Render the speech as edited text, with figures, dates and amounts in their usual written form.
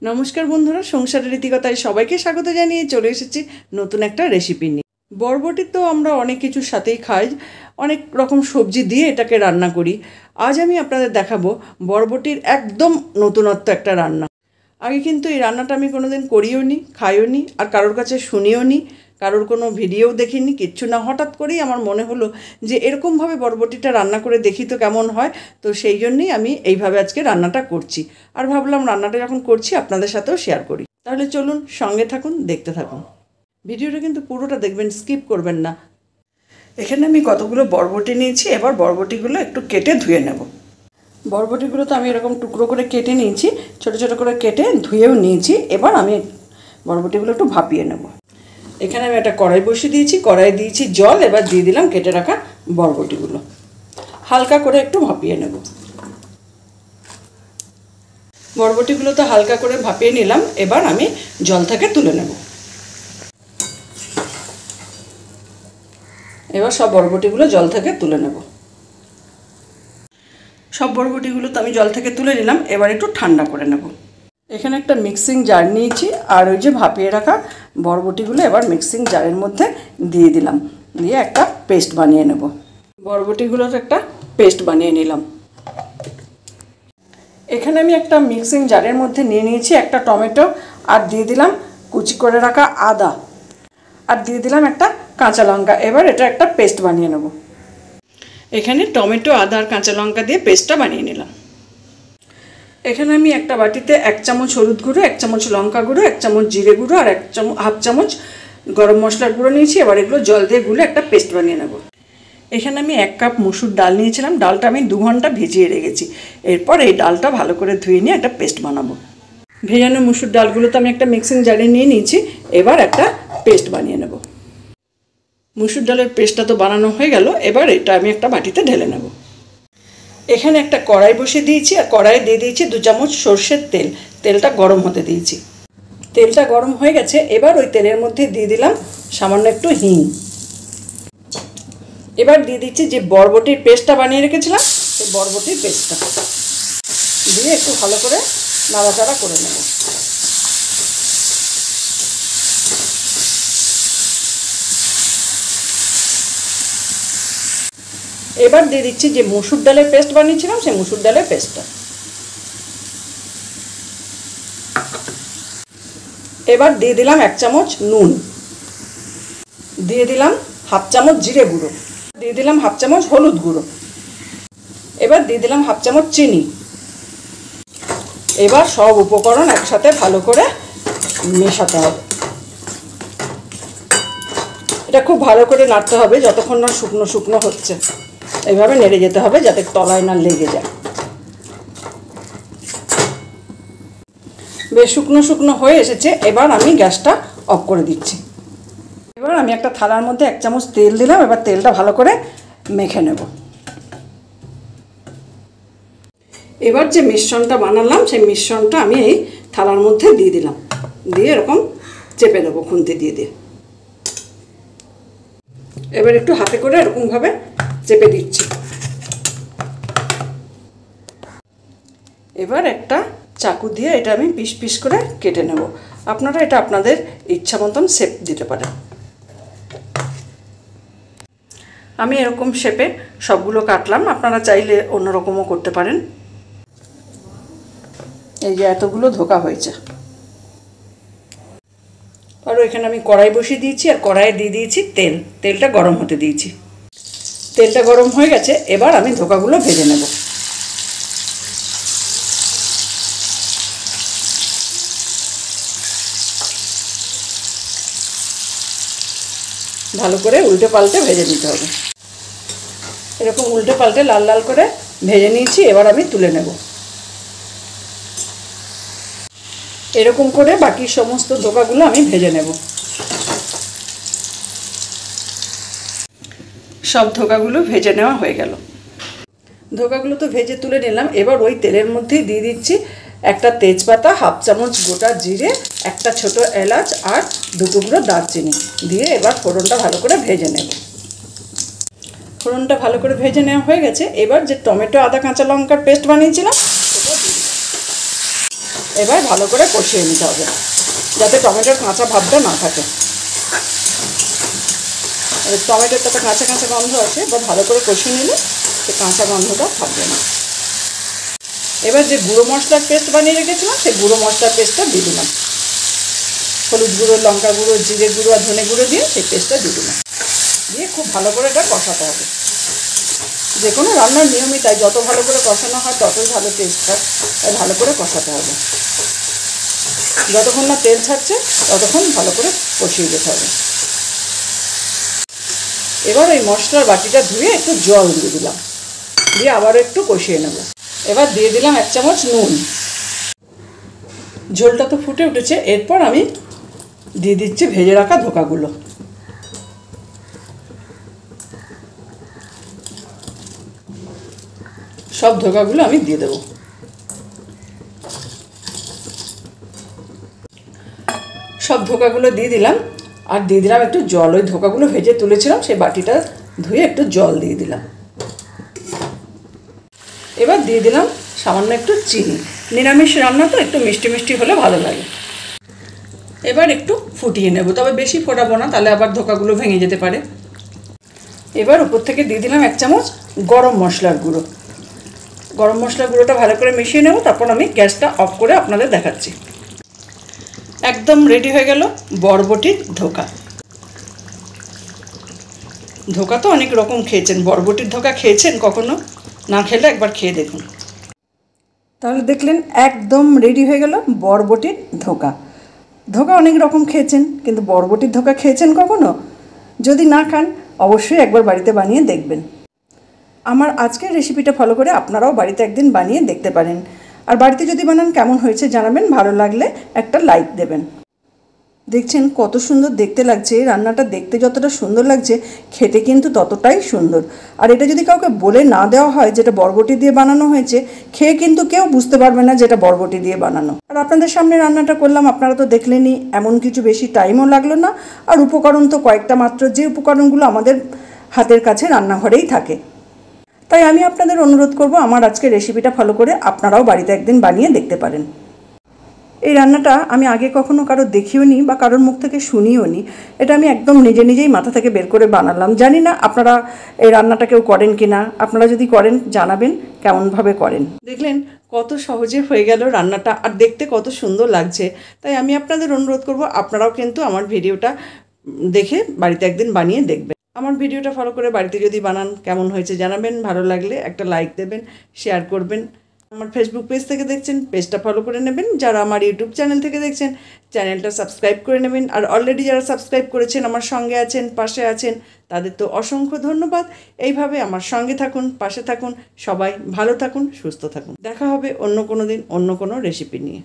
নমস্কার বন্ধুরা, সংসারের রীতিকথায় সবাইকে স্বাগত জানিয়ে চলে এসেছি নতুন একটা রেসিপি নিয়ে। বরবটি তো আমরা অনেক কিছুর সাথেই খাই, অনেক রকম সবজি দিয়ে এটাকে রান্না করি। আজ আমি আপনাদের দেখাবো বরবটির একদম নতুনত্ব একটা রান্না। আগে কিন্তু এই রান্নাটা আমি কোনোদিন করিও নি, খাইও নি, আর কারোর কাছে শুনিও নি, কারোর কোনো ভিডিওও দেখিনি, কিচ্ছু না। হঠাৎ করেই আমার মনে হলো যে এরকমভাবে বরবটিটা রান্না করে দেখি তো কেমন হয়। তো সেই জন্যই আমি এইভাবে আজকে রান্নাটা করছি, আর ভাবলাম রান্নাটা যখন করছি আপনাদের সাথেও শেয়ার করি। তাহলে চলুন, সঙ্গে থাকুন, দেখতে থাকুন। ভিডিওটা কিন্তু পুরোটা দেখবেন, স্কিপ করবেন না। এখানে আমি কতগুলো বরবটি নিয়েছি, এবার বরবটিগুলো একটু কেটে ধুয়ে নেব। বরবটিগুলো তো আমি এরকম টুকরো করে কেটে নিয়েছি, ছোটো ছোটো করে কেটে ধুয়েও নিয়েছি। এবার আমি বরবটিগুলো একটু ভাপিয়ে নেব। এখানে আমি একটা কড়াই বসিয়ে দিয়েছি, কড়াই দিয়েছি জল, এবার দিয়ে দিলাম কেটে রাখা বরবটিগুলো। হালকা করে একটু ভাপিয়ে নেব। বরবটিগুলো তো হালকা করে ভাপিয়ে নিলাম, এবার আমি জল থেকে তুলে নেব। এবার সব বরবটিগুলো জল থেকে তুলে নেব। সব বরবটিগুলো তো আমি জল থেকে তুলে নিলাম, এবার একটু ঠান্ডা করে নেব। এখানে একটা মিক্সিং জার নিয়েছি, আর ওই যে ভাপিয়ে রাখা বরবটিগুলো এবার মিক্সিং জারের মধ্যে দিয়ে দিলাম, দিয়ে একটা পেস্ট বানিয়ে নেব। বরবটিগুলোর একটা পেস্ট বানিয়ে নিলাম। এখানে আমি একটা মিক্সিং জারের মধ্যে নিয়ে নিয়েছি একটা টমেটো, আর দিয়ে দিলাম কুচি করে রাখা আদা, আর দিয়ে দিলাম একটা কাঁচা লঙ্কা। এবার এটা একটা পেস্ট বানিয়ে নেব। এখানে টমেটো, আদা আর কাঁচা লঙ্কা দিয়ে পেস্টটা বানিয়ে নিলাম। এখানে আমি একটা বাটিতে 1 চামচ হলুদ গুঁড়ো, 1 চামচ লঙ্কা গুঁড়ো, 1 চামচ জিরে গুঁড়ো আর হাফ চামচ গরম মশলার গুঁড়ো নিয়েছি। এবার এগুলো জল দিয়ে গুলে একটা পেস্ট বানিয়ে নেব। এখানে আমি 1 কাপ মুসুর ডাল নিয়েছিলাম, ডালটা আমি 2 ঘন্টা ভিজিয়ে রেখেছি। এরপর এই ডালটা ভালো করে ধুয়ে নিয়ে একটা পেস্ট বানাবো। ভেজানো মুসুর ডালগুলো তো আমি একটা মিক্সিং জারে নিয়ে নিয়েছি, এবার একটা পেস্ট বানিয়ে নেব। মুসুর ডালের পেস্টটা তো বানানো হয়ে গেল, এবার এটা আমি একটা বাটিতে ঢেলে নেব। এখানে একটা কড়াই বসিয়ে দিয়েছি, আর কড়াইয়ে দিয়ে দিয়েছি 2 চামচ সর্ষের তেল। তেলটা গরম হতে দিয়েছি। তেলটা গরম হয়ে গেছে, এবার ওই তেলের মধ্যে দিয়ে দিলাম সামান্য একটু হিং। এবার দিয়ে দিচ্ছি যে বরবটির পেস্টটা বানিয়ে রেখেছিলাম, সেই বরবটির পেস্টটা দিয়ে একটু ভালো করে নাড়াচাড়া করে নেব। এবার দিয়ে দিচ্ছি যে মুসুর ডালের পেস্ট বানিয়েছিলাম, সেই মুসুর ডালের পেস্টটা। এবার দিয়ে দিলাম 1 চামচ নুন, দিয়ে দিলাম হাফ চামচ জিরে গুঁড়ো, দিয়ে দিলাম হাফ চামচ হলুদ গুঁড়ো, এবার দিয়ে দিলাম হাফ চামচ চিনি। এবার সব উপকরণ একসাথে ভালো করে মেশাতে হবে। এটা খুব ভালো করে নাড়তে হবে যতক্ষণ না শুকনো শুকনো হচ্ছে। এইভাবে নেড়ে যেতে হবে যাতে তলায় না লেগে যায়। বেশ শুকনো শুকনো হয়ে এসেছে, এবার আমি গ্যাসটা অফ করে দিচ্ছি। এবার আমি একটা থালার মধ্যে 1 চামচ তেল দিলাম, এবার তেলটা ভালো করে মেখে নেব। এবার যে মিশ্রণটা বানালাম, সেই মিশ্রণটা আমি এই থালার মধ্যে দিয়ে দিলাম, দিয়ে এরকম চেপে দেবো খুন্তি দিয়ে দিয়ে। এবার একটু হাতে করে এরকমভাবে চেপে দিচ্ছি। এবার একটা চাকু দিয়ে এটা আমি পিস পিস করে কেটে নেব। আপনারা এটা আপনাদের ইচ্ছা মতন শেপ দিতে পারেন। আমি এরকম শেপে সবগুলো কাটলাম, আপনারা চাইলে অন্যরকমও করতে পারেন। এই যে এতগুলো ধোকা হয়েছে। আর এখানে আমি কড়াই বসিয়ে দিয়েছি, আর কড়াইয়ে দিয়ে দিয়েছি তেল। তেলটা গরম হতে দিয়েছি। তেলটা গরম হয়ে গেছে, এবার আমি ধোকাগুলো ভেজে নেব। ভালো করে উল্টে পাল্টে ভেজে নিতে হবে। এরকম উল্টে পাল্টে লাল লাল করে ভেজে নিয়েছি, এবার আমি তুলে নেব। এরকম করে বাকি সমস্ত ধোকাগুলো আমি ভেজে নেব। সব ধোকাগুলো ভেজে নেওয়া হয়ে গেল। ধোকাগুলো তো ভেজে তুলে নিলাম। এবার ওই তেলের মধ্যেই দিয়ে দিচ্ছি একটা তেজপাতা, হাফ চামচ গোটা জিরে, একটা ছোট এলাচ আর 2 টুকরো দারচিনি দিয়ে এবার ফোড়নটা ভালো করে ভেজে নেব। ফোড়নটা ভালো করে ভেজে নেওয়া হয়ে গেছে, এবার যে টমেটো, আদা, কাঁচা লঙ্কার পেস্ট বানিয়েছিলাম সেটা দিয়ে দিলাম। এবার ভালো করে কষিয়ে নিতে হবে যাতে টমেটোর কাঁচা ভাবটা না থাকে। টমেটোর তো একটা কাঁচা কাঁচা গন্ধ আছে, বা ভালো করে কষিয়ে নিলে সে কাঁচা গন্ধটা থাকবে না। এবার যে গুঁড়ো মশলার পেস্ট বানিয়ে রেখেছিলাম সেই গুঁড়ো মশলার পেস্টটা দিয়ে দিলাম। হলুদ গুঁড়ো, লঙ্কা গুঁড়ো, জিরে গুঁড়ো আর ধনে গুঁড়ো দিয়ে সেই পেস্টটা দিয়ে দিলাম। দিয়ে খুব ভালো করে এটা কষাতে হবে। যে কোনো রান্নার নিয়মই তাই, যত ভালো করে কষানো হয় ততই ভালো টেস্ট হয়। তাই ভালো করে কষাতে হবে। যতক্ষণ না তেল ছাড়ছে ততক্ষণ ভালো করে কষিয়ে যেতে হবে। এবার এই মশলার বাটিটা ধুয়ে একটু জল দিয়ে দিলাম, দিয়ে আবারও একটু কষিয়ে নেব। এবার দিয়ে দিলাম 1 চামচ নুন। ঝোলটা তো ফুটে উঠেছে, এরপর আমি দিয়ে দিচ্ছি ভেজে রাখা ধোকাগুলো। সব ধোকাগুলো আমি দিয়ে দেবো। সব ধোকাগুলো দিয়ে দিলাম, আর দিয়ে দিলাম একটু জল। ওই ধোকাগুলো ভেজে তুলেছিলাম সেই বাটিটা ধুয়ে একটু জল দিয়ে দিলাম। এবার দিয়ে দিলাম সামান্য একটু চিনি। নিরামিষ রান্না তো একটু মিষ্টি মিষ্টি হলে ভালো লাগে। এবার একটু ফুটিয়ে নেব, তবে বেশি ফোটাবো না, তাহলে আবার ধোকাগুলো ভেঙে যেতে পারে। এবার উপর থেকে দিয়ে দিলাম 1 চামচ গরম মশলার গুঁড়ো। গরম মশলার গুঁড়োটা ভালো করে মিশিয়ে নেব, তারপর আমি গ্যাসটা অফ করে আপনাদের দেখাচ্ছি। একদম রেডি হয়ে গেল বরবটির ধোকা। ধোকা তো অনেক রকম খেয়েছেন, বরবটির ধোকা খেয়েছেন কখনো? না খেলে একবার খেয়ে দেখুন। তাহলে দেখলেন একদম রেডি হয়ে গেল বরবটির ধোকা। ধোকা অনেক রকম খেয়েছেন, কিন্তু বরবটির ধোকা খেয়েছেন কখনো? যদি না খান অবশ্যই একবার বাড়িতে বানিয়ে দেখবেন। আমার আজকের রেসিপিটা ফলো করে আপনারাও বাড়িতে একদিন বানিয়ে দেখতে পারেন। আর বাড়িতে যদি বানান কেমন হয়েছে জানাবেন, ভালো লাগলে একটা লাইক দেবেন। দেখছেন কত সুন্দর দেখতে লাগছে। রান্নাটা দেখতে যতটা সুন্দর লাগছে খেতে কিন্তু ততটাই সুন্দর। আর এটা যদি কাউকে বলে না দেওয়া হয় যেটা বরবটি দিয়ে বানানো হয়েছে, খেয়ে কিন্তু কেউ বুঝতে পারবে না যেটা বরবটি দিয়ে বানানো। আর আপনাদের সামনে রান্নাটা করলাম, আপনারা তো দেখলেনই, এমন কিছু বেশি টাইমও লাগলো না। আর উপকরণ তো কয়েকটা মাত্র, যে উপকরণগুলো আমাদের হাতের কাছে রান্নাঘরেই থাকে। তাই আমি আপনাদের অনুরোধ করব আমার আজকের রেসিপিটা ফলো করে আপনারাও বাড়িতে একদিন বানিয়ে দেখতে পারেন। এই রান্নাটা আমি আগে কখনো কারো দেখিও নি বা কারোর মুখ থেকে শুনিও নি। এটা আমি একদম নিজেই মাথা থেকে বের করে বানালাম। জানি না আপনারা এই রান্নাটা কেউ করেন কি না। আপনারা যদি করেন জানাবেন কেমনভাবে করেন। দেখলেন কত সহজে হয়ে গেল রান্নাটা, আর দেখতে কত সুন্দর লাগছে। তাই আমি আপনাদের অনুরোধ করব আপনারাও কিন্তু আমার ভিডিওটা দেখে বাড়িতে একদিন বানিয়ে দেখবেন। আমার ভিডিওটা ফলো করে বাড়িতে যদি বানান কেমন হয়েছে জানাবেন। ভালো লাগলে একটা লাইক দেবেন, শেয়ার করবেন। আমার ফেসবুক পেজ থেকে দেখছেন, পেজটা ফলো করে নেবেন। যারা আমার ইউটিউব চ্যানেল থেকে দেখছেন, চ্যানেলটা সাবস্ক্রাইব করে নেবেন। আর অলরেডি যারা সাবস্ক্রাইব করেছেন, আমার সঙ্গে আছেন, পাশে আছেন, তাদের তো অসংখ্য ধন্যবাদ। এইভাবে আমার সঙ্গে থাকুন, পাশে থাকুন। সবাই ভালো থাকুন, সুস্থ থাকুন। দেখা হবে অন্য কোনো দিন অন্য কোনো রেসিপি নিয়ে।